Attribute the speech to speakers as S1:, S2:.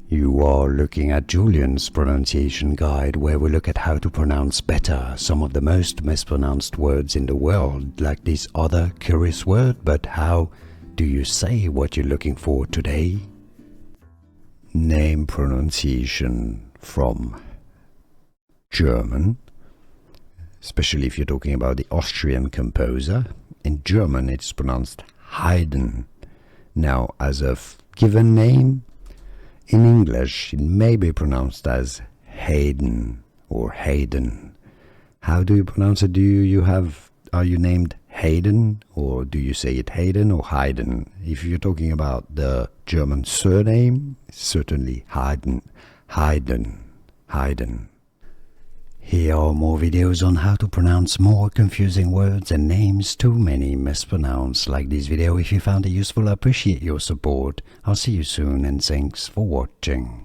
S1: You are looking at Julian's pronunciation guide, where we look at how to pronounce better some of the most mispronounced words in the world, like this other curious word. But how do you say what you're looking for today? Name pronunciation from German, especially if you're talking about the Austrian composer. In German it's pronounced Haydn. Now, as a given name, in English it may be pronounced as Haydn or Haydn. How do you pronounce it? Are you named Haydn, or do you say it Haydn or Haydn? If you're talking about the German surname, it's certainly Haydn. Haydn. Haydn. Here are more videos on how to pronounce more confusing words and names too many mispronounced. Like this video if you found it useful. I appreciate your support. I'll see you soon, and thanks for watching.